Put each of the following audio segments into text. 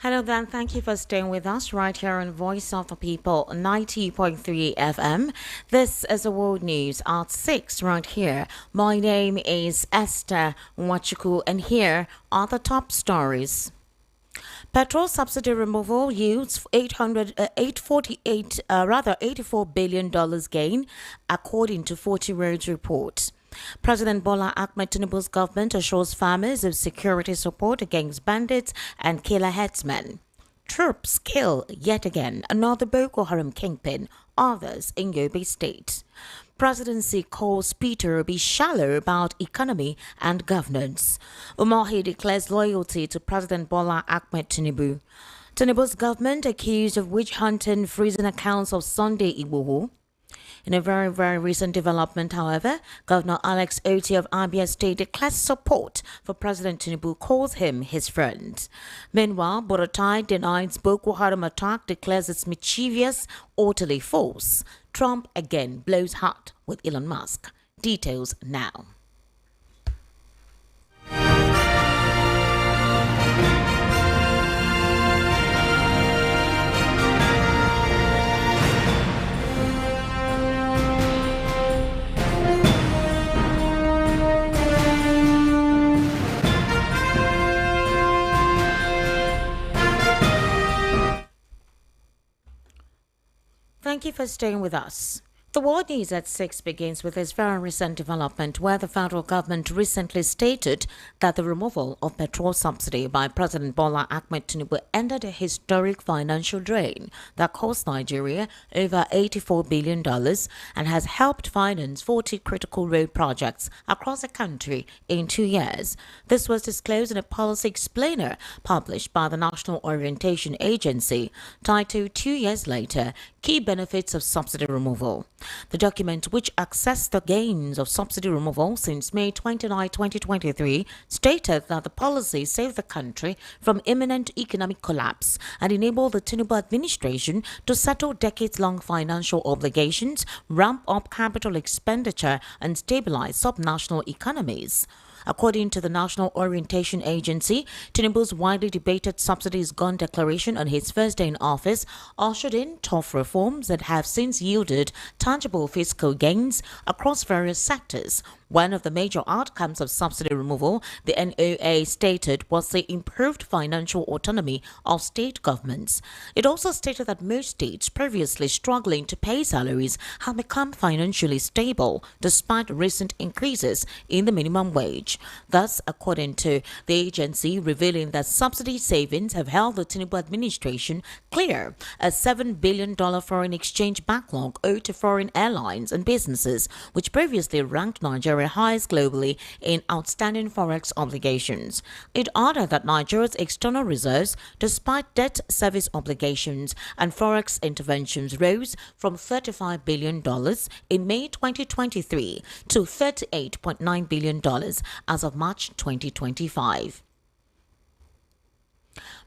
Hello, then. Thank you for staying with us right here on Voice of the People 90.3 FM. This is the World News at 6 right here. My name is Esther Wachuku, and here are the top stories. Petrol subsidy removal yields 84 billion dollars gain, according to 40 Roads report. President Bola Ahmed Tinubu's government assures farmers of security support against bandits and killer headsmen. Troops kill yet again another Boko Haram kingpin, others in Yobe State. Presidency calls Peter be shallow about economy and governance. Umahi declares loyalty to President Bola Ahmed Tinubu. Tinubu's government accused of witch hunting, freezing accounts of Sunday Igboho. In a very recent development, however, Governor Alex Oti of Abia State declares support for President Tinubu, calls him his friend. Meanwhile, Buratai denies Boko Haram attack, declares it's mischievous, utterly false. Trump again blows hot with Elon Musk. Details now. Thank you for staying with us. The World News at 6 begins with this very recent development where the federal government recently stated that the removal of petrol subsidy by President Bola Ahmed Tinubu ended a historic financial drain that cost Nigeria over $84 billion and has helped finance 40 critical road projects across the country in 2 years. This was disclosed in a policy explainer published by the National Orientation Agency titled 2 Years Later, Key Benefits of Subsidy Removal. The document, which assessed the gains of subsidy removal since May 29, 2023, stated that the policy saved the country from imminent economic collapse and enabled the Tinubu administration to settle decades-long financial obligations, ramp up capital expenditure, and stabilize subnational economies. According to the National Orientation Agency, Tinubu's widely debated subsidies gone declaration on his first day in office ushered in tough reforms that have since yielded tangible fiscal gains across various sectors. One of the major outcomes of subsidy removal, the NOA stated, was the improved financial autonomy of state governments. It also stated that most states previously struggling to pay salaries have become financially stable despite recent increases in the minimum wage. Thus, according to the agency, revealing that subsidy savings have held the Tinubu administration clear a $7 billion foreign exchange backlog owed to foreign airlines and businesses, which previously ranked Nigeria highest globally in outstanding forex obligations. It added that Nigeria's external reserves, despite debt service obligations and forex interventions, rose from $35 billion in May 2023 to $38.9 billion as of March 2025.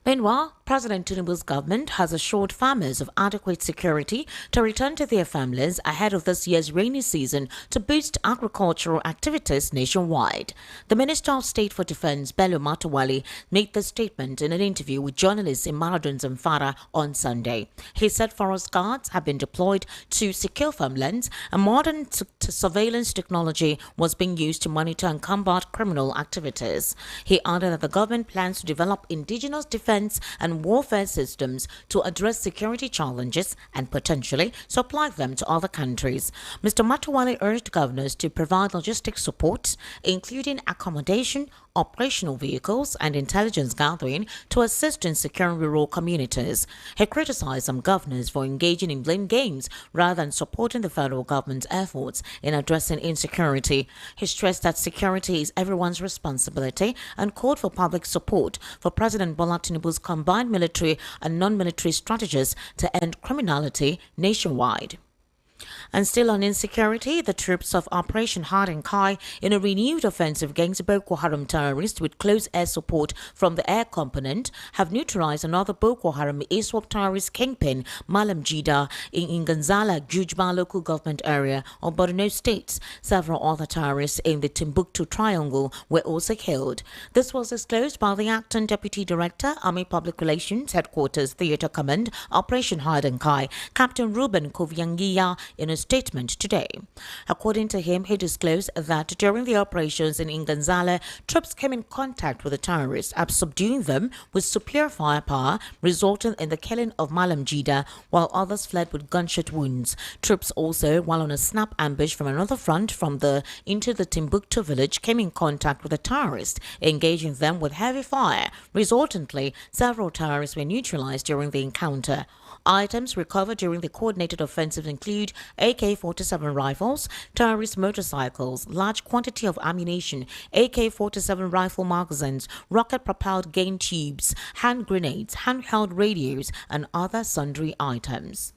Meanwhile, President Tinubu's government has assured farmers of adequate security to return to their families ahead of this year's rainy season to boost agricultural activities nationwide. The Minister of State for Defense, Bello Matowalle, made the statement in an interview with journalists in Maradun Zamfara on Sunday. He said forest guards have been deployed to secure farmlands and modern surveillance technology was being used to monitor and combat criminal activities. He added that the government plans to develop indigenous defense and warfare systems to address security challenges and potentially supply them to other countries. Mr. Matowalle urged governors to provide logistics support, including accommodation, operational vehicles, and intelligence gathering to assist in securing rural communities. He criticized some governors for engaging in blame games rather than supporting the federal government's efforts in addressing insecurity. He stressed that security is everyone's responsibility and called for public support for President Bola Tinubu's combined military and non-military strategies to end criminality nationwide. And still on insecurity, the troops of Operation Hard Kai, in a renewed offensive against Boko Haram terrorists with close air support from the air component, have neutralized another Boko Haram ISWAP terrorist kingpin, Malam Jida, in Inganzala, Jujba local government area of Borno State. Several other terrorists in the Timbuktu Triangle were also killed. This was disclosed by the acting Deputy Director, Army Public Relations Headquarters Theatre Command, Operation Hard Kai, Captain Ruben Koviangia, in a statement today. According to him, he disclosed that during the operations in Inganzala, troops came in contact with the terrorists, subduing them with superior firepower, resulting in the killing of Malam Jida, while others fled with gunshot wounds. Troops also, while on a snap ambush from another front into the Timbuktu village, came in contact with the terrorists, engaging them with heavy fire. Resultantly, several terrorists were neutralized during the encounter. Items recovered during the coordinated offensive include AK-47 rifles, terrorist motorcycles, large quantity of ammunition, AK-47 rifle magazines, rocket-propelled gun tubes, hand grenades, handheld radios, and other sundry items.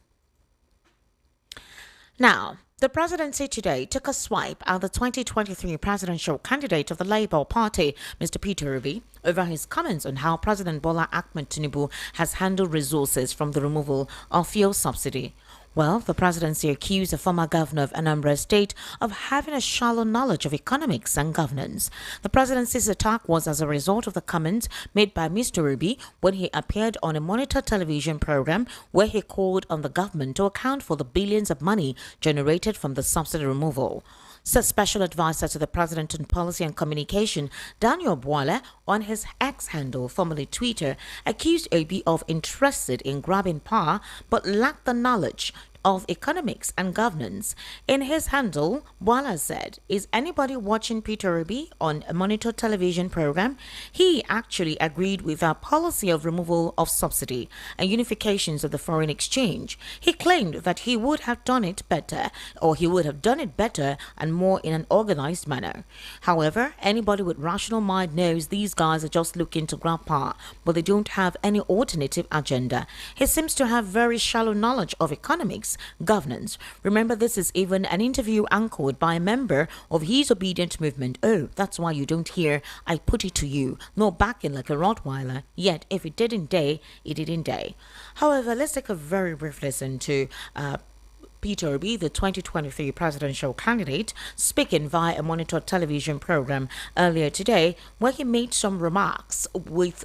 Now, the presidency today took a swipe at the 2023 presidential candidate of the Labour Party, Mr. Peter Obi, over his comments on how President Bola Ahmed Tinubu has handled resources from the removal of fuel subsidy. Well, the presidency accused the former governor of Anambra State of having a shallow knowledge of economics and governance. The presidency's attack was as a result of the comments made by Mr. Obi when he appeared on a Monitor television program where he called on the government to account for the billions of money generated from the subsidy removal. So Special Advisor to the President on Policy and Communication, Daniel Abure-led, on his X handle, formerly Twitter, accused Obi of interested in grabbing power but lacked the knowledge of economics and governance. In his handle, Abure said, "Is anybody watching Peter Obi on a Monitor television program? He actually agreed with our policy of removal of subsidy and unifications of the foreign exchange. He claimed that he would have done it better, or he would have done it better and more in an organized manner. However, anybody with rational mind knows these guys are just looking to grab power, but they don't have any alternative agenda. He seems to have very shallow knowledge of economics, governance." Remember, this is even an interview anchored by a member of his obedient movement. Oh, that's why you don't hear "I put it to you," nor backing like a Rottweiler. Yet, if it didn't day, it didn't day. However, let's take a very brief listen to Peter Obi, the 2023 presidential candidate, speaking via a Monitor television program earlier today, where he made some remarks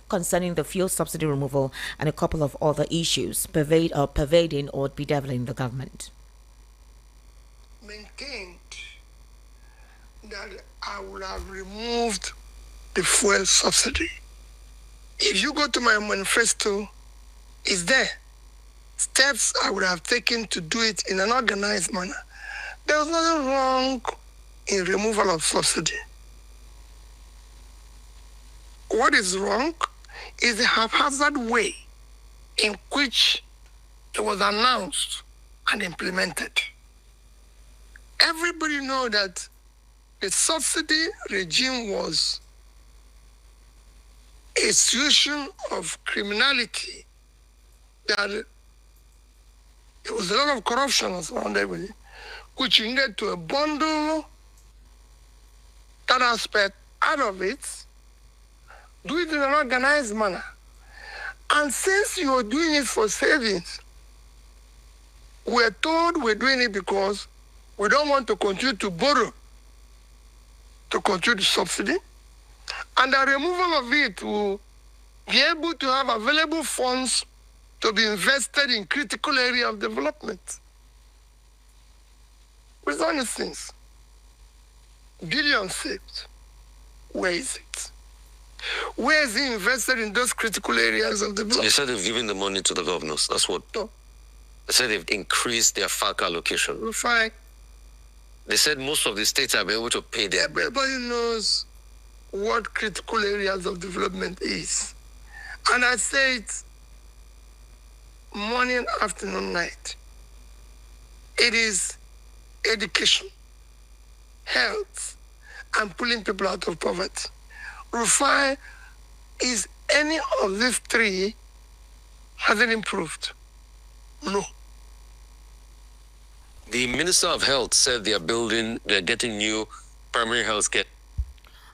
concerning the fuel subsidy removal and a couple of other issues pervading or bedeviling the government. Maintained that I would have removed the fuel subsidy. If you go to my manifesto, it's there. Steps I would have taken to do it in an organized manner. There was nothing wrong in removal of subsidy. What is wrong is the haphazard way in which it was announced and implemented. Everybody knows that the subsidy regime was a solution of criminality, that there was a lot of corruption around everybody, which you needed to bundle that aspect out of it, do it in an organized manner. And since you're doing it for savings, we're told we're doing it because we don't want to continue to borrow to continue the subsidy. And the removal of it will be able to have available funds to be invested in critical area of development. With honest things, billions saved. Where is it? Where is he invested in those critical areas of development? They said they've given the money to the governors. That's what. No. They said they've increased their FAC allocation. Fine. They said most of the states have been able to pay their. Everybody knows what critical areas of development is. And I say it morning, afternoon, night. It is education, health, and pulling people out of poverty. Rufai, is any of these three, has it improved? No. The Minister of Health said they're getting new primary health care.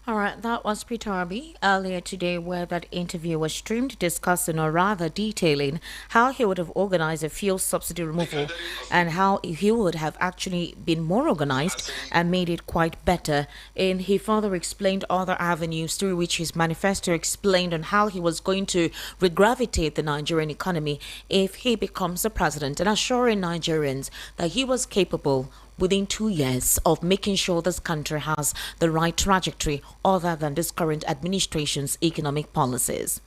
All right, that was Peter Arby earlier today, where that interview was streamed, discussing or rather detailing how he would have organized a fuel subsidy removal and how he would have actually been more organized and made it quite better. And he further explained other avenues through which his manifesto explained on how he was going to regravitate the Nigerian economy if he becomes the president, and assuring Nigerians that he was capable within 2 years of making sure this country has the right trajectory other than this current administration's economic policies.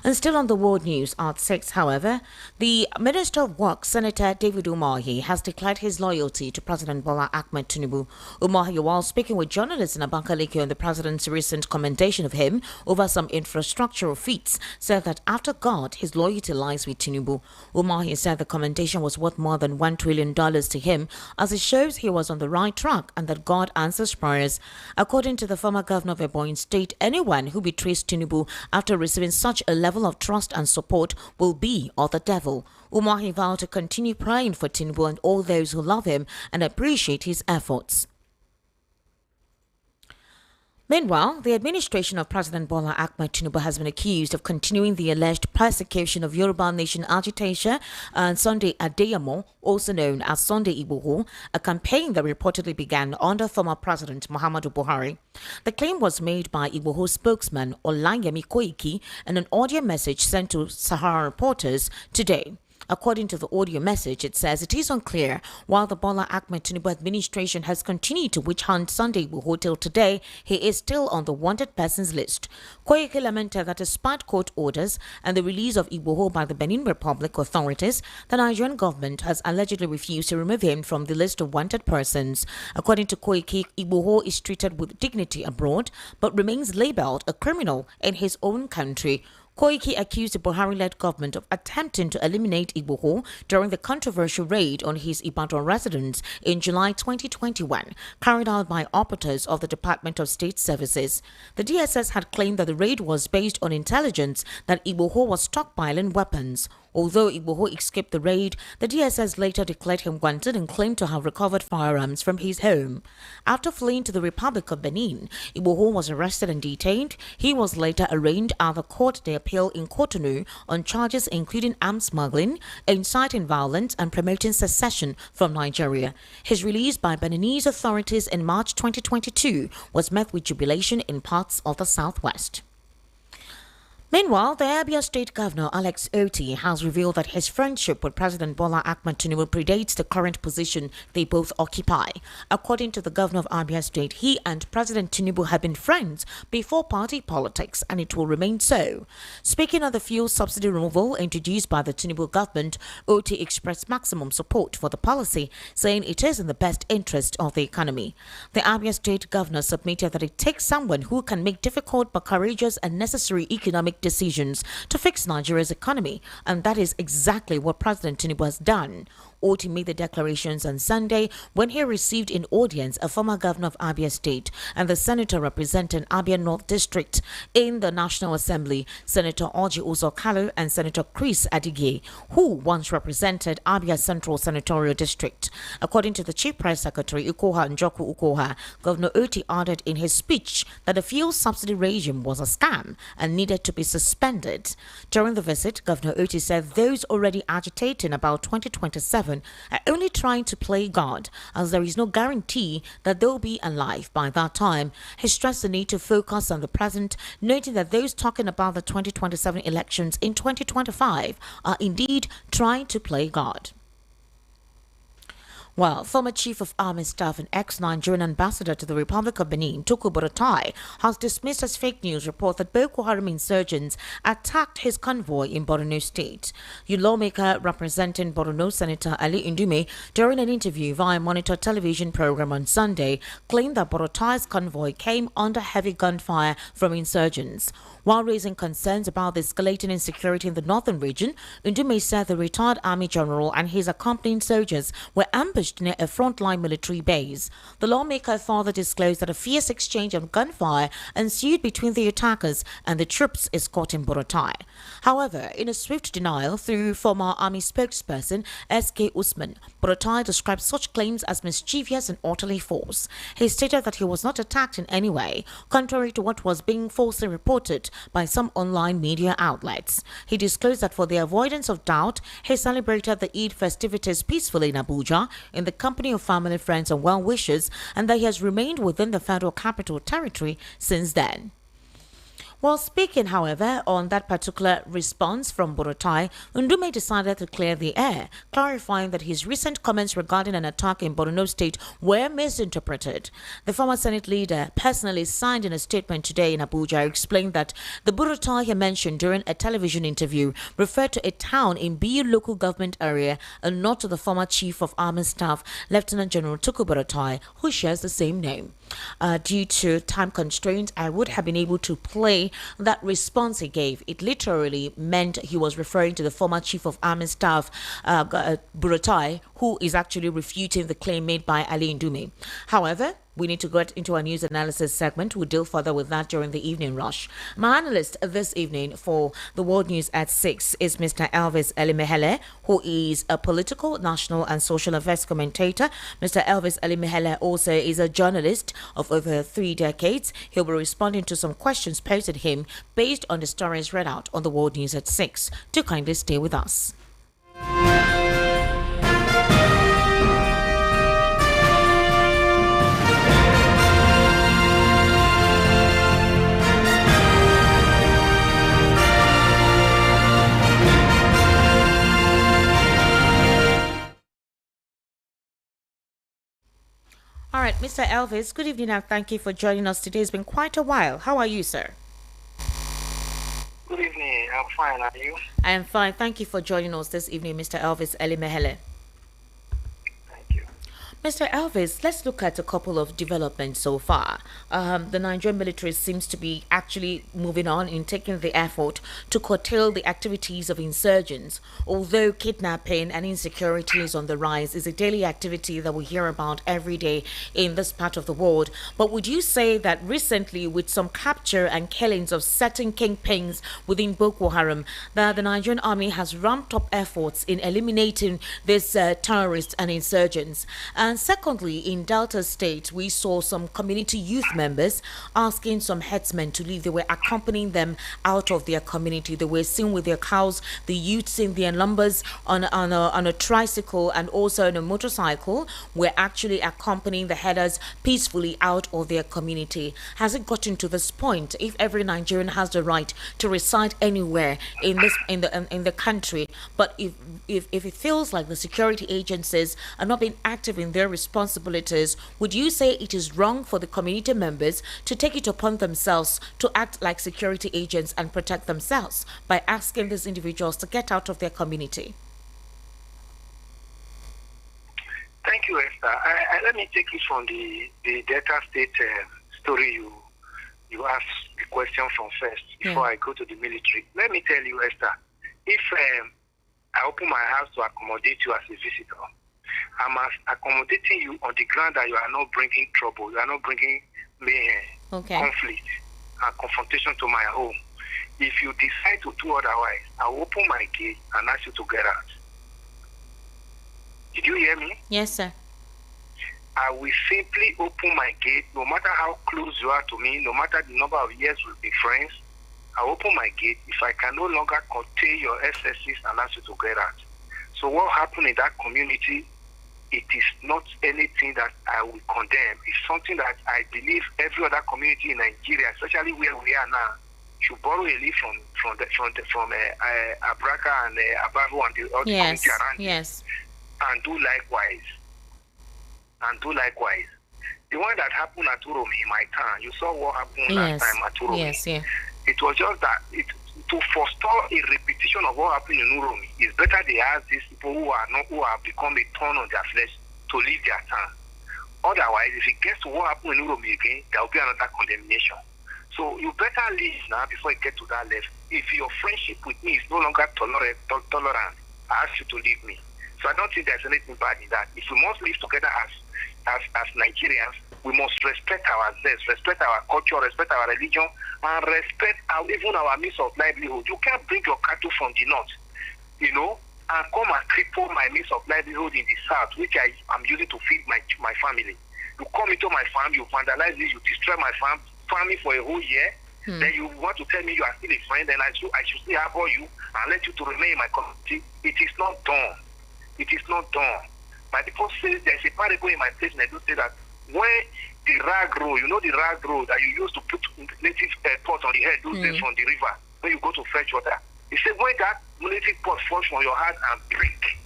And still on the world news at 6, however, the Minister of Work, Senator David Umahi, has declared his loyalty to President Bola Ahmed Tinubu. Umahi, while speaking with journalists in Abakaliki on the president's recent commendation of him over some infrastructural feats, said that after God, his loyalty lies with Tinubu. Umahi said the commendation was worth more than $1 trillion to him, as it shows he was on the right track and that God answers prayers. According to the former governor of Ebonyi State, anyone who betrays Tinubu after receiving such a level of trust and support will be of the devil. Umahi vowed to continue praying for Tinubu and all those who love him and appreciate his efforts. Meanwhile, the administration of President Bola Ahmed Tinubu has been accused of continuing the alleged persecution of Yoruba Nation agitator and Sunday Adeyemo, also known as Sunday Igboho, a campaign that reportedly began under former President Muhammadu Buhari. The claim was made by Igboho spokesman Olayemi Koiki in an audio message sent to Sahara reporters today. According to the audio message, it says it is unclear why the Bola Ahmed Tinubu administration has continued to witch hunt Sunday Igboho till today. He is still on the wanted persons list. Koike lamented that despite court orders and the release of Igboho by the Benin Republic authorities, the Nigerian government has allegedly refused to remove him from the list of wanted persons. According to Koike, Igboho is treated with dignity abroad but remains labeled a criminal in his own country. Koiki accused the Buhari-led government of attempting to eliminate Igboho during the controversial raid on his Ibadan residence in July 2021, carried out by operatives of the Department of State Services. The DSS had claimed that the raid was based on intelligence that Igboho was stockpiling weapons. Although Igboho escaped the raid, the DSS later declared him wanted and claimed to have recovered firearms from his home. After fleeing to the Republic of Benin, Igboho was arrested and detained. He was later arraigned at the Court d'Appeal in Cotonou on charges including arms smuggling, inciting violence, and promoting secession from Nigeria. His release by Beninese authorities in March 2022 was met with jubilation in parts of the southwest. Meanwhile, the Abia State Governor Alex Oti has revealed that his friendship with President Bola Ahmed Tinubu predates the current position they both occupy. According to the Governor of Abia State, he and President Tinubu have been friends before party politics, and it will remain so. Speaking of the fuel subsidy removal introduced by the Tinubu government, Oti expressed maximum support for the policy, saying it is in the best interest of the economy. The Abia State Governor submitted that it takes someone who can make difficult but courageous and necessary economic decisions to fix Nigeria's economy, and that is exactly what President Tinubu has done. Oti made the declarations on Sunday when he received in audience a former governor of Abia State and the senator representing Abia North District in the National Assembly, Senator Orji Uzor-Kalu and Senator Chris Adige, who once represented Abia Central Senatorial District. According to the Chief Press Secretary Ukoha Njoku Ukoha, Governor Oti added in his speech that the fuel subsidy regime was a scam and needed to be suspended. During the visit, Governor Oti said those already agitating about 2027 are only trying to play God, as there is no guarantee that they'll be alive by that time. He stressed the need to focus on the present, noting that those talking about the 2027 elections in 2025 are indeed trying to play God. Well, former Chief of Army Staff and ex-Nigerian ambassador to the Republic of Benin, Buratai, has dismissed as fake news report that Boko Haram insurgents attacked his convoy in Borno State. A lawmaker representing Borno Senator Ali Ndume, during an interview via Monitor television program on Sunday, claimed that Buratai's convoy came under heavy gunfire from insurgents. While raising concerns about the escalating insecurity in the northern region, Ndume said the retired army general and his accompanying soldiers were ambushed established near a frontline military base. The lawmaker further disclosed that a fierce exchange of gunfire ensued between the attackers and the troops escorting Buratai. However, in a swift denial through former army spokesperson S.K. Usman, Buratai described such claims as mischievous and utterly false. He stated that he was not attacked in any way, contrary to what was being falsely reported by some online media outlets. He disclosed that for the avoidance of doubt, he celebrated the Eid festivities peacefully in Abuja in the company of family, friends and well-wishers, and that he has remained within the Federal Capital Territory since then. While speaking, however, on that particular response from Buratai, Ndume decided to clear the air, clarifying that his recent comments regarding an attack in Borno State were misinterpreted. The former Senate leader personally signed in a statement today in Abuja explained that the Buratai he mentioned during a television interview referred to a town in Biu local government area and not to the former Chief of Army Staff, Lieutenant General Tuku Buratai, who shares the same name. Due to time constraints, I would have been able to play that response he gave. It literally meant he was referring to the former Chief of Army Staff, Buratai, who is actually refuting the claim made by Ali Ndume. However, we need to get into our news analysis segment. We'll deal further with that during the evening rush. My analyst this evening for the World News at 6 is Mr. Elvis Elimehele, who is a political, national and social affairs commentator. Mr. Elvis Elimehele also is a journalist of over 3 decades. He'll be responding to some questions posed to him based on the stories read out on the World News at 6. Do kindly stay with us. All right, Mr. Elvis, good evening and thank you for joining us today. It's been quite a while. How are you, sir? Good evening. I'm fine. Are you? I am fine. Thank you for joining us this evening, Mr. Elvis Elimehele. Thank you. Mr. Elvis, let's look at a couple of developments so far. The Nigerian military seems to be actually moving on in taking the effort to curtail the activities of insurgents. Although kidnapping and insecurity is on the rise, is a daily activity that we hear about every day in this part of the world. But would you say that recently, with some capture and killings of certain kingpins within Boko Haram, that the Nigerian army has ramped up efforts in eliminating these terrorists and insurgents? And secondly, in Delta State, we saw some community youth members asking some headsmen to leave. They were accompanying them out of their community. They were seen with their cows, the youths in their numbers on a tricycle and also on a motorcycle were actually accompanying the headers peacefully out of their community. Has it gotten to this point? If every Nigerian has the right to reside anywhere in the country, but if it feels like the security agencies are not being active in their responsibilities, would you say it is wrong for the community members to take it upon themselves to act like security agents and protect themselves by asking these individuals to get out of their community? Thank you, Esther. Let me take it from the Delta State story you asked the question from first before I go to the military. Let me tell you, Esther, if I open my house to accommodate you as a visitor, I'm accommodating you on the ground that you are not bringing trouble, you are not bringing mayhem, conflict, and confrontation to my home. If you decide to do otherwise, I will open my gate and ask you to get out. Did you hear me? Yes, sir. I will simply open my gate, no matter how close you are to me, no matter the number of years we'll be friends. I open my gate if I can no longer contain your excesses and ask you to get out. So what happened in that community, it is not anything that I will condemn. It's something that I believe every other community in Nigeria, especially where we are now, should borrow a leaf from Abraka and Abaru and the other community around yes. And do likewise. The one that happened at Uromi in my town, you saw what happened last time at Uromi. Yes, yeah. It was just that to forestall a repetition of what happened in Uromi, it's better they ask these people who have become a thorn on their flesh to leave their town. Otherwise, if it gets to what happened in Uromi again, there will be another condemnation. So you better leave now before you get to that level. If your friendship with me is no longer tolerant, I ask you to leave me. So I don't think there's anything bad in that. If we must live together as Nigerians, we must respect ourselves, respect our culture, respect our religion, and respect even our means of livelihood. You can't bring your cattle from the north, and come and cripple my means of livelihood in the south, which I'm using to feed my family. You come into my farm, you vandalize it, you destroy my farming for a whole year. Then you want to tell me you are still a friend, and I should still harbor you and let you to remain in my community. It is not done. It is not done. My people say there's a parable in my place, and I do say that when the rag roll, the rag roll that you used to put native pot on the head those days from the river, when you go to fetch water. He said when that native pot falls from your hand and break,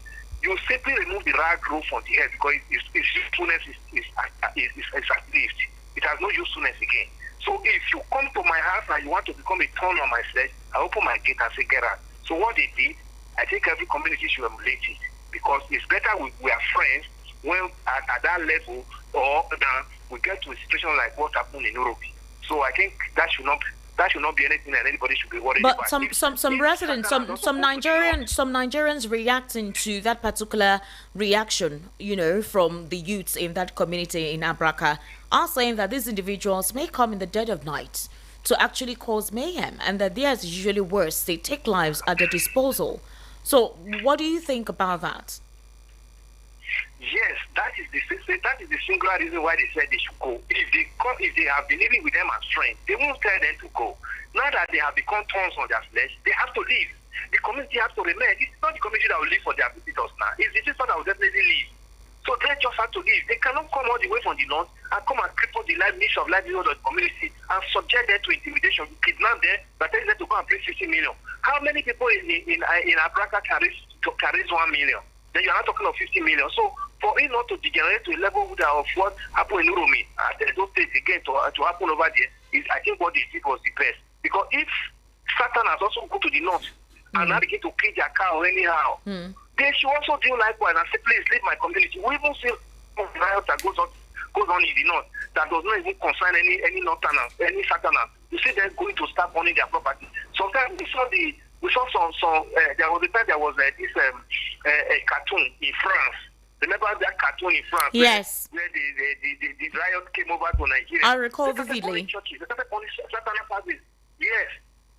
you simply remove the rag roll from the head because its usefulness is outlived. It has no usefulness again. So if you come to my house and you want to become a thorn on my flesh, I open my gate and say, get out. So what they did, I think every community should emulate it because it's better we are friends when at that level or we get to a situation like what happened in Europe. So I think that should not be anything that anybody should be worried about. But some residents, some Nigerians reacting to that particular reaction, from the youths in that community in Abraka, are saying that these individuals may come in the dead of night to actually cause mayhem, and that theirs is usually worse. They take lives at their disposal. So, what do you think about that? Yes, that is the singular reason why they said they should go. If they have been living with them as friends, they won't tell them to go. Now that they have become thorns on their flesh, they have to leave. The community has to remain. It's not the community that will live for their visitors now. It's the visitor that will definitely leave. So they just have to leave. They cannot come all the way from the north and come and cripple the means of livelihood of the community and subject them to intimidation, kidnap them, but tell them to go and pay 50 million. How many people in Abraka can raise 1 million? Then you are not talking of 50 million. So for it not to degenerate to a level of what happened in Uromi, those things again to happen over there, I think what they did was the best. Because if Satan has also gone to the north and now begin to kill their cow anyhow, they should also do likewise and say, please leave my community. We even see riots that goes on in the north that does not even concern any northerners, any southerners. You see them going to start burning their property. Sometimes we saw some there was a time there was this a cartoon in France. Remember that cartoon in France? Yes. Where the riot came over to Nigeria. I recall vividly. Yes.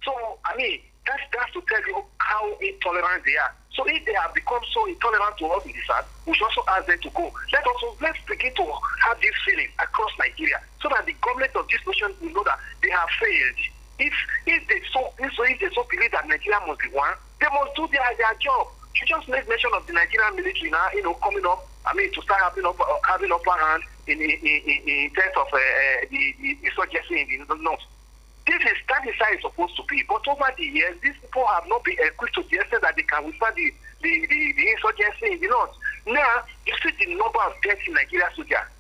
So, I mean, that's to tell you how intolerant they are. So if they have become so intolerant to us in the south, we should also ask them to go. Let's begin to have this feeling across Nigeria so that the government of this nation will know that they have failed. If they so believe that Nigeria must be one, they must do their job. You just made mention of the Nigerian military now, coming up. I mean, to start having upper hand in terms of the insurgency in the north. That is how it's supposed to be. But over the years, these people have not been equipped to the extent that they can withstand the insurgency in the north. Now, you see the number of deaths in Nigeria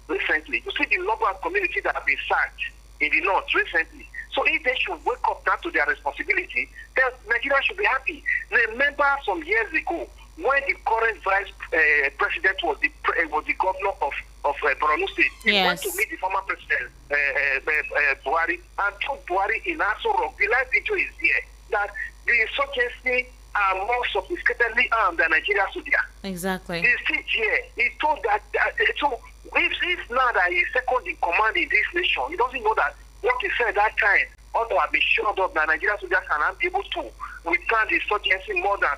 recently. You see the number of communities that have been sacked in the north recently. So if they should wake up now to their responsibility, then Nigeria should be happy. Remember some years ago when the current vice president was the governor of Borno State. He went to meet the former president Buhari and told Buhari in Aso Rock, the live video is here, that the insurgency are more sophisticatedly armed than Nigeria soldiers. Exactly. He sits here. He told that so if now that he's second in command in this nation, he doesn't know that what he said that time ought to have been shored up that Nigeria soldiers cannot be able to withstand the insurgency more than,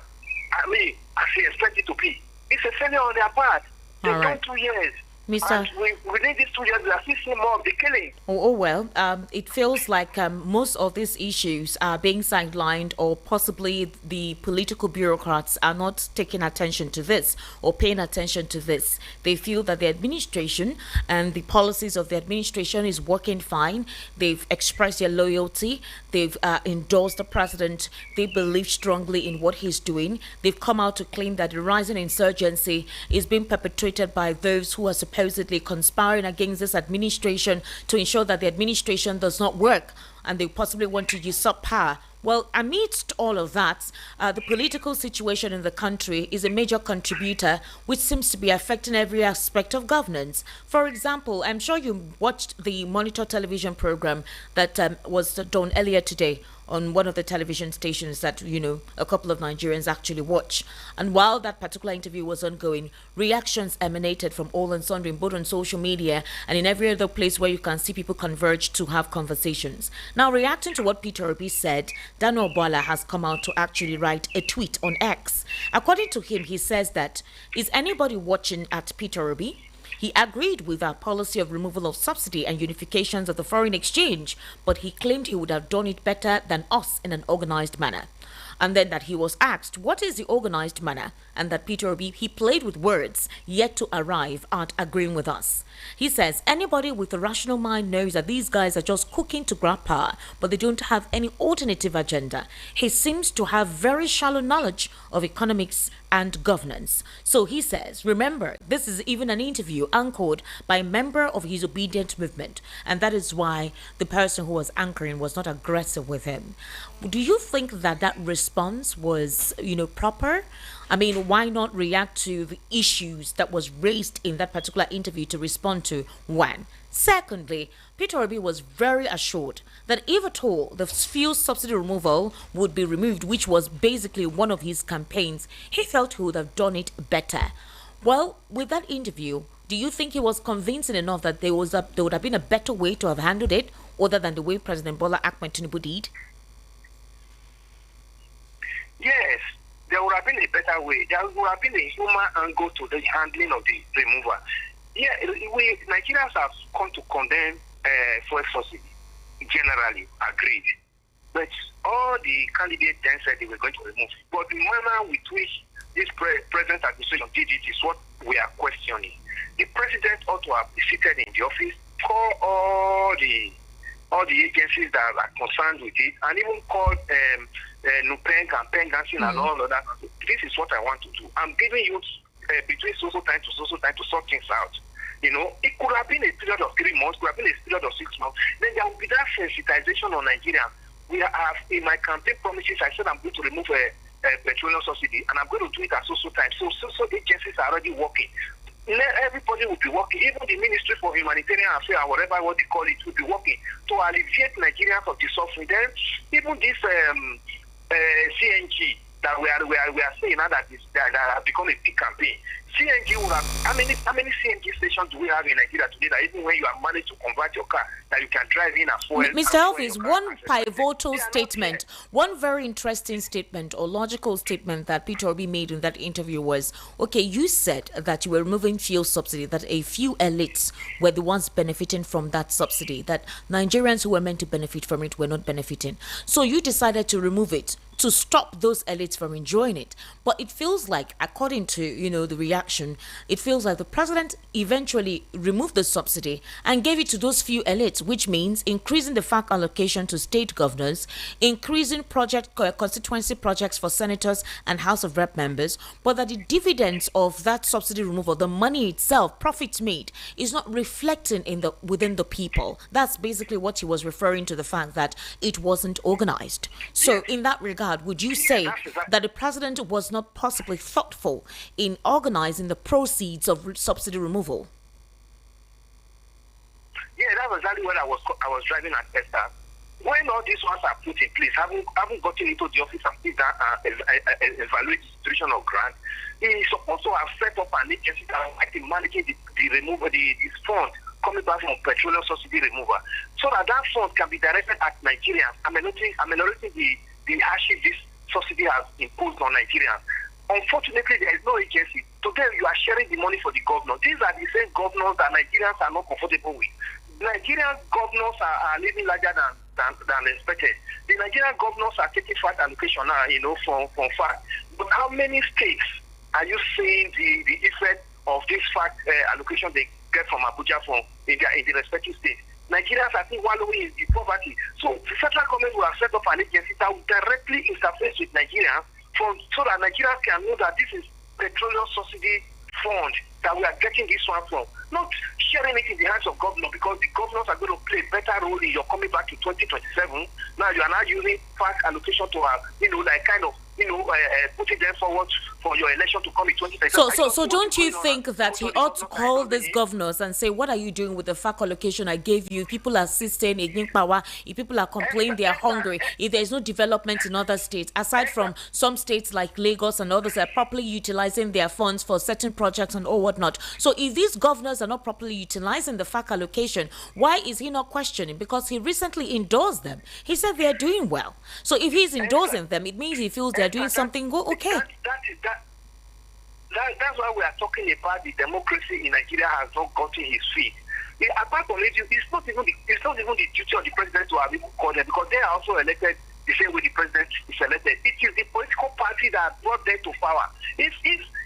as he expected to be. It's a failure on their part. They've done 2 years. Mr. Within these 2 years, we are seeing more of the killing. Well, it feels like most of these issues are being sidelined, or possibly the political bureaucrats are not taking attention to this or paying attention to this. They feel that the administration and the policies of the administration is working fine. They've expressed their loyalty. They've endorsed the president. They believe strongly in what he's doing. They've come out to claim that the rising insurgency is being perpetrated by those who are supposedly conspiring against this administration to ensure that the administration does not work. and they possibly want to usurp power. Well, amidst all of that, the political situation in the country is a major contributor, which seems to be affecting every aspect of governance. For example, I'm sure you watched the Monitor television program that was done earlier today on one of the television stations that, a couple of Nigerians actually watch. And while that particular interview was ongoing, reactions emanated from all and sundry, both on social media and in every other place where you can see people converge to have conversations. Now, reacting to what Peter Obi said, Daniel Bola has come out to actually write a tweet on X. According to him, he says that, is anybody watching at Peter Obi? He agreed with our policy of removal of subsidy and unifications of the foreign exchange, but he claimed he would have done it better than us in an organized manner. And then that he was asked, what is the organized manner? And that Peter Obi, he played with words, yet to arrive at agreeing with us. He says, anybody with a rational mind knows that these guys are just cooking to grab power, but they don't have any alternative agenda. He seems to have very shallow knowledge of economics and governance. So he says, remember, this is even an interview anchored by a member of his obedient movement, and that is why the person who was anchoring was not aggressive with him. Do you think that that response was, proper? I mean, why not react to the issues that was raised in that particular interview to respond to? One. Secondly, Peter Obi was very assured that if at all the fuel subsidy removal would be removed, which was basically one of his campaigns, he felt he would have done it better. Well, with that interview, do you think he was convincing enough that there would have been a better way to have handled it other than the way President Bola Ahmed Tinubu did? Yes, there would have been a better way. There would have been a human angle to the handling of the removal. Yeah, Nigerians have come to condemn fuel subsidy, generally agreed. But all the candidates then said they were going to remove it. But the manner with which this present administration did it is what we are questioning. The president ought to have been seated in the office, call all the agencies that are concerned with it, and even call Nupeng and Pengansin and all of that. This is what I want to do. I'm giving you between social time to social time to sort things out. It could have been a period of 3 months, could have been a period of 6 months. Then there will be that sensitization on Nigerians. We have, in my campaign promises, I said I'm going to remove a petroleum subsidy, and I'm going to do it at social time. So agencies are already working. Everybody will be working. Even the Ministry for Humanitarian Affairs, whatever what they call it, will be working to alleviate Nigerians of the suffering. Then even this CNG that we are seeing now that have become a big campaign. CNG will have how many CNG stations do we have in Nigeria today that even when you have managed to convert your car that you can drive in as well? Mr. Elvis, one pivotal statement, one very interesting statement or logical statement that Peter Obi made in that interview was, okay, you said that you were removing fuel subsidy, that a few elites were the ones benefiting from that subsidy, that Nigerians who were meant to benefit from it were not benefiting. So you decided to remove it to stop those elites from enjoying it. But it feels like, according to, the reaction, it feels like the president eventually removed the subsidy and gave it to those few elites, which means increasing the FAC allocation to state governors, increasing constituency projects for senators and House of Rep members, but that the dividends of that subsidy removal, the money itself, profits made, is not reflecting within the people. That's basically what he was referring to, the fact that it wasn't organized. So in that regard, would you say that the president was not possibly thoughtful in organizing the proceeds of subsidy removal? Yeah, that was exactly what I was driving at Esther. When all these ones are put in place, haven't gotten into the office and sit down and evaluate the situation of grant, he is supposed to have set up an agency that is actually managing the removal, this fund coming back from petroleum subsidy removal, so that fund can be directed at Nigerians, ameliorating the hardship this subsidy has imposed on Nigerians. Unfortunately, there is no agency. Today, you are sharing the money for the governor. These are the same governors that Nigerians are not comfortable with. Nigerian governors are living larger than expected. The Nigerian governors are taking fat allocation now, from fat. But how many states are you seeing the effect of this fat allocation they get from Abuja in the respective states? Nigerians are still wallowing in poverty. So the federal government will have set up an agency that will directly interface with Nigerians so that Nigerians can know that this is petroleum subsidy fund that we are getting this one from. Not sharing it in the hands of governors, because the governors are going to play a better role in you're coming back to 2027. Now you are now using fast allocation to putting them forward for your election to come in 2027. So don't you think that he ought to call these governors and say, what are you doing with the FAC allocation I gave you? People are assisting in power. If people are complaining, they are hungry. If there is no development in other states, aside from some states like Lagos and others are properly utilizing their funds for certain projects and all whatnot. So if these governors are not properly utilizing the FAC allocation, why is he not questioning? Because he recently endorsed them. He said they are doing well. So if he's endorsing them, it means he feels they are doing something okay. That's why we are talking about the democracy in Nigeria has not gotten his feet. Apart from it, it's not even the duty of the president to have even called them, because they are also elected the same way the president is elected. It is the political party that brought them to power. If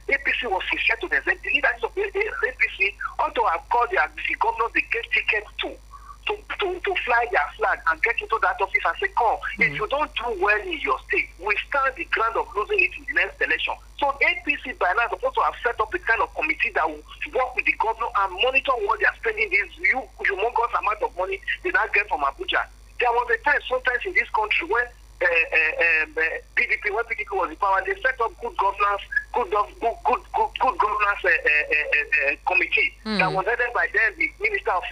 APC was sincere to them, the leaders of APC ought to have called the governors they get tickets to fly their flag and get into that office and say, come, if you don't do well in your state, we stand the ground of losing it in the next election. So APC by now is supposed to have set up a kind of committee that will work with the governor and monitor what they are spending this humongous amount of money they now get from Abuja. There was a time sometimes in this country when PDP, when PDP was in power, they set up good governance committee that was headed by then the Minister of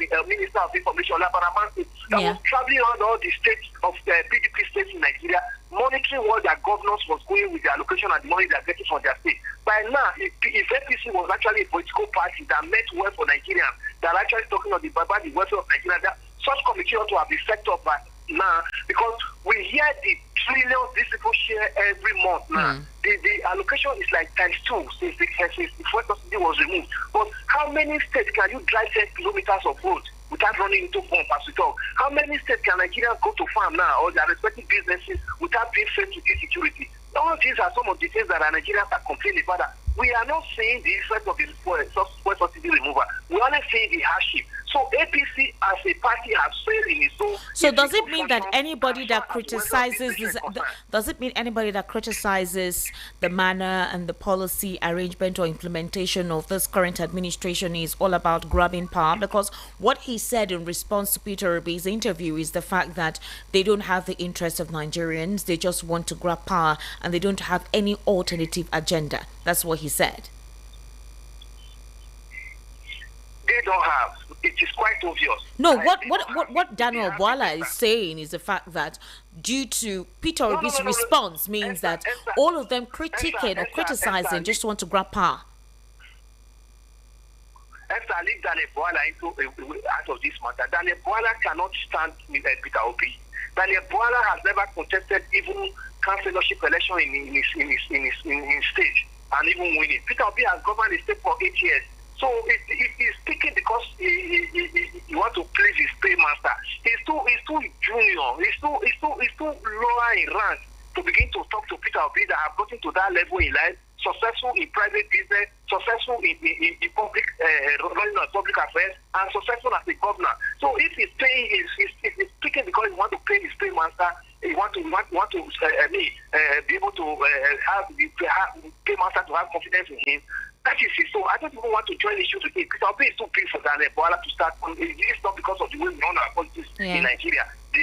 Information, Labaraman, that was traveling around all the states of the PDP states in Nigeria, monitoring what their governors was going with the allocation and the money they are getting from their state. By now, if APC was actually a political party that meant well for Nigerians, that are actually talking about the welfare of Nigeria, that such committee ought to have been set up by now, because we hear the trillions these people share every month now. The allocation is like times 2 since the fuel subsidy was removed. But how many states can you drive 10 kilometers of road without running into bomb as we talk? How many states can Nigerians go to farm now or their respective businesses without being faced with insecurity? All these are some of the things that our Nigerians are complaining about. We are not seeing the effect of the fuel subsidy removal. We are only seeing the hardship. So APC as a party has failed in its own. So does it mean that anybody that criticizes this, does it mean anybody that criticizes the manner and the policy arrangement or implementation of this current administration is all about grabbing power? Because what he said in response to Peter Obi's interview is the fact that they don't have the interests of Nigerians, they just want to grab power and they don't have any alternative agenda. That's what he said. They don't have. It is quite obvious. No, what Daniel Bwala is saying is the fact that due to Peter Obi's response means that all of them critiquing or criticizing just want to grab power. After I leave Daniel Bwala out of this matter, Daniel Bwala cannot stand with Peter Obi. Daniel Bwala has never contested even councillorship election in his state and even winning. Peter Obi has governed the state for 8 years. So he's speaking because he wants to please his paymaster. He's too junior. He's too lower in rank to begin to talk to Peter Obi that have gotten to that level in life, successful in private business, successful in public running on public affairs, and successful as a governor. So if he's paying, he's speaking because he wants to pay his paymaster. He want to be able to have the paymaster to have confidence in him. That is it. So I don't even want to join the issue today because I'll be too big for Daniel Bwala to start. It's not because of the way we run our politics in Nigeria. The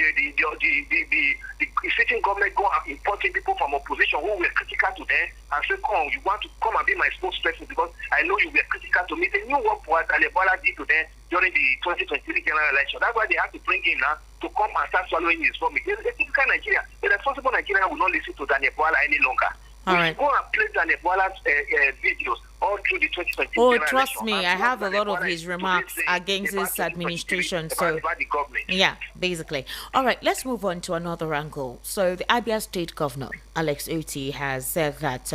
sitting government go out importing people from opposition who were critical to them and say, come, you want to come and be my spokesperson because I know you were critical to me. They knew what Daniel Bwala did to them during the 2023 general election. That's why they have to bring him now to come and start swallowing his vomit. A typical Nigeria, a responsible Nigerian will not listen to Daniel Bwala any longer. All right. Go and play Daniel Bwala's videos all through the 2020. Oh, trust me, I have a lot of his remarks against this administration. So, yeah, basically. All right, let's move on to another angle. So, the Abia State Governor, Alex Oti, has said that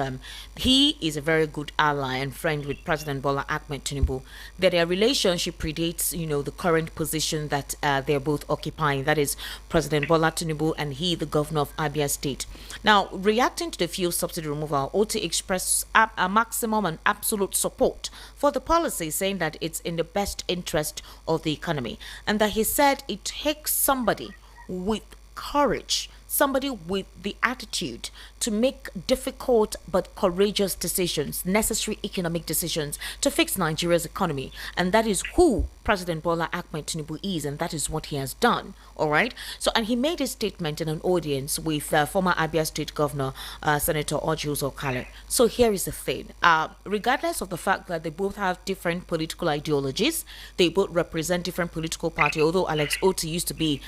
he is a very good ally and friend with President Bola Ahmed Tinubu, that their relationship predates, the current position that they're both occupying. That is President Bola Tinubu and he, the governor of Abia State. Now, reacting to the fuel subsidy removal, Oti expressed a maximum and absolute support for the policy, saying that it's in the best interest of the economy and that he said it takes somebody with courage somebody with the attitude to make difficult but courageous decisions, necessary economic decisions to fix Nigeria's economy. And that is who President Bola Ahmed Tinubu is, and that is what he has done. All right. So, and he made a statement in an audience with former Abia State Governor, Senator Ojuzo Kale. So here is the thing. Regardless of the fact that they both have different political ideologies, they both represent different political parties, although Alex Oti used to be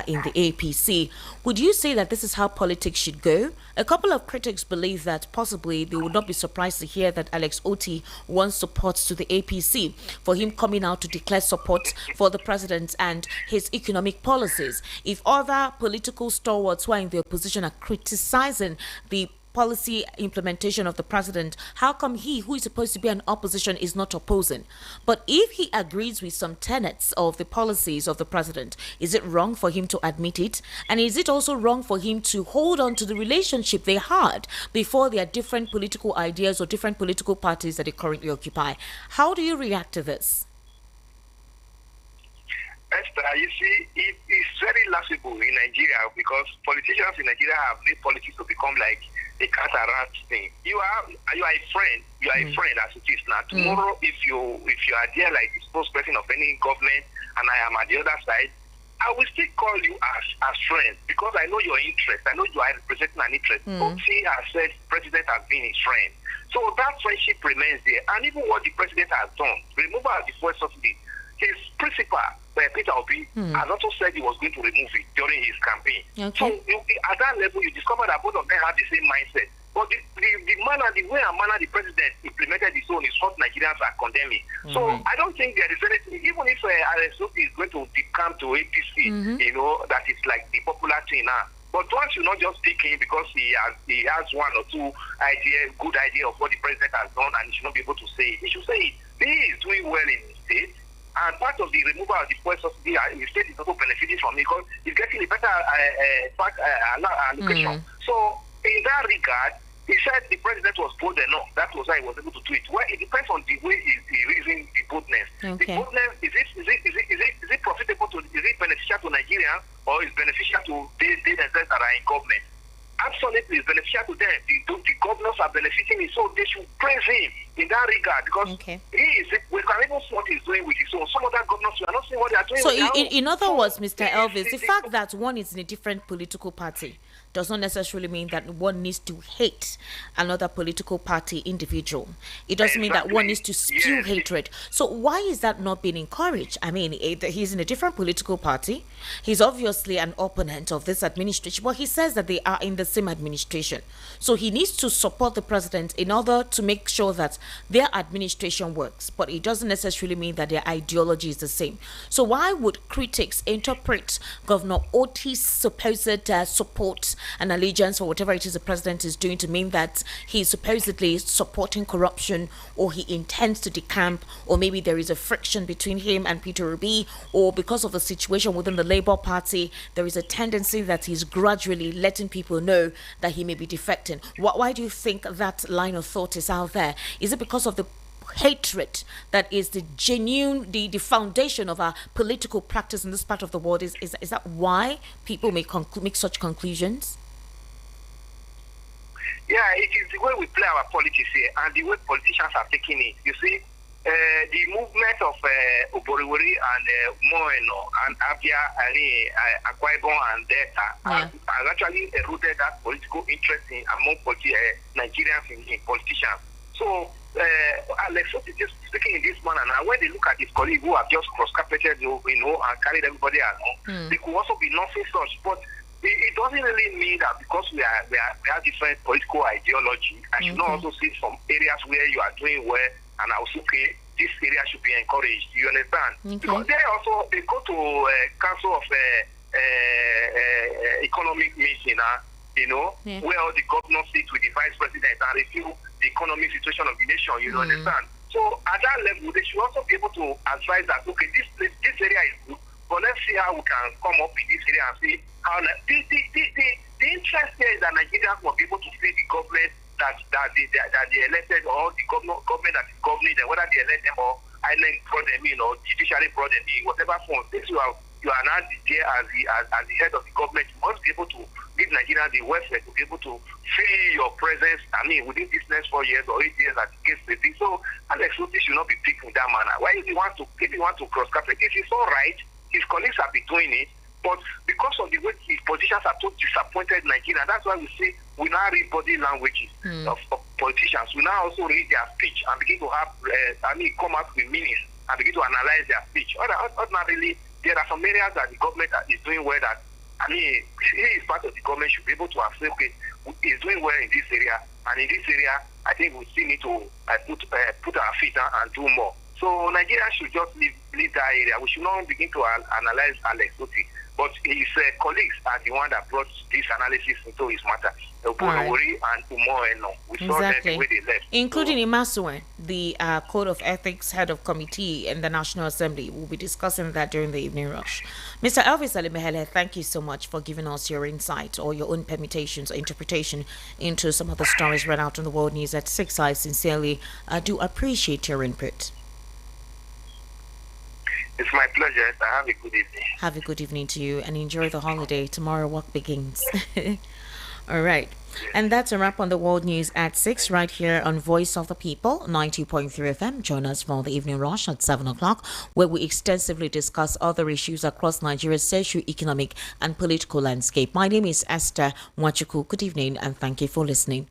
in the APC. Would you say that this is how politics should go? A couple of critics believe that possibly they would not be surprised to hear that Alex Oti wants support to the APC for him coming out to declare support for the president and his economic policies. If other political stalwarts who are in the opposition are criticizing the policy implementation of the president, how come he, who is supposed to be an opposition, is not opposing? But if he agrees with some tenets of the policies of the president, is it wrong for him to admit it? And is it also wrong for him to hold on to the relationship they had before their different political ideas or different political parties that they currently occupy? How do you react to this? Esther, you see, it is very laughable in Nigeria because politicians in Nigeria have made politics to become like a cat and rat thing. You are a friend. You are a friend as it is now. Tomorrow, if you are there like the spokesperson of any government, and I am at the other side, I will still call you as friends because I know your interest. I know you are representing an interest. Oti has said president has been his friend, so that friendship remains there. And even what the president has done, removal of the fuel subsidy, his principal, Peter Obi, has also said he was going to remove it during his campaign. Okay. So at that level, you discover that both of them have the same mindset. But the way and manner the president implemented his own is what Nigerians are condemning. So I don't think there is anything, even if RSO is going to decamp to APC, you know, that is like the popular thing now. But one should not just pick him because he has one or two good idea of what the president has done, and he should not be able to say it. He should say it. He is doing well in the state. And part of the removal of the fuel subsidy, the state is also benefiting from it because it's getting a better allocation. So, in that regard, he said the president was bold enough. That was why he was able to do it. Well, it depends on the way he reasons the boldness. Okay. The boldness, is it profitable to, is it beneficial to Nigeria or is beneficial to the themselves that are in government? Absolutely, it's beneficial to them. The governors are benefiting it, so they should praise him in that regard because we can even see what he's doing with his own. Some other governors, we are not seeing what they are doing. So, in other words, Mr. Elvis, the fact that one is in a different political party does not necessarily mean that one needs to hate another political party individual. It doesn't mean that one needs to spew hatred. So why is that not being encouraged? I mean, he's in a different political party. He's obviously an opponent of this administration, but he says that they are in the same administration. So he needs to support the president in order to make sure that their administration works. But it doesn't necessarily mean that their ideology is the same. So why would critics interpret Governor Oti's supposed support and allegiance for whatever it is the president is doing to mean that he's supposedly supporting corruption, or he intends to decamp, or maybe there is a friction between him and Peter Obi, or because of the situation within the Labour Party, there is a tendency that he's gradually letting people know that he may be defecting. Why do you think that line of thought is out there? Is it because of the hatred that is the genuine, the foundation of our political practice in this part of the world? Is that why people make such conclusions? Yeah, it is the way we play our politics here and the way politicians are taking it. You see, the movement of Abure-led and Moeno and Akwa Ibom and Delta has actually eroded that political interest among Nigerians in politicians. So, Alex is just speaking in this manner now. When they look at his colleagues who have just cross-carpeted, and carried everybody along, they could also be nothing such. But it doesn't really mean that because we have different political ideology, I should not also see some areas where you are doing well, and I also say this area should be encouraged. You understand? Because they go to Council of Economic Meeting, where all the governors sit with the vice president and review the economic situation of the nation. You understand? So at that level, they should also be able to advise that this area is good, but let's see how we can come up with this area and see how the interest here is that Nigerians will be able to see the government that they elected, or the government that is governing them, whether they elect them or island brought them in or judiciary brought them in, whatever form. Since you are now there as the head of the government, you must be able to give Nigeria, the welfare, to be able to feel your presence, within this next 4 years or 8 years, as the case may be. So Alex Otti should not be picked in that manner. Why if you want to cross-carpet, it is all right. His colleagues have been doing it, but because of the way his positions are so disappointed Nigeria, that's why we now read body languages of politicians. We now also read their speech and begin to have, come out with meanings and begin to analyze their speech. Ordinarily, there are some areas that the government is doing well that, he is part of the government, should be able to have said, okay, he's doing well in this area, and in this area, I think we still need to put our feet down and do more. So Nigeria should just leave that area. We should not begin to analyze Alex Otti, but his colleagues are the one that brought this analysis into his matter. Right. And Umoeno. We saw them the way they left. Including Imasuen, the Code of Ethics head of committee in the National Assembly. We'll be discussing that during the evening rush. Mr. Elvis Alimehele, thank you so much for giving us your insight or your own permutations or interpretation into some of the stories read out on the World News at 6. I sincerely do appreciate your input. It's my pleasure. Have a good evening. Have a good evening to you and enjoy the holiday. Tomorrow work begins. All right. And that's a wrap on the World News at 6 right here on Voice of the People, 90.3 FM. Join us for the evening rush at 7 o'clock, where we extensively discuss other issues across Nigeria's socio-economic and political landscape. My name is Esther Wachuku. Good evening and thank you for listening.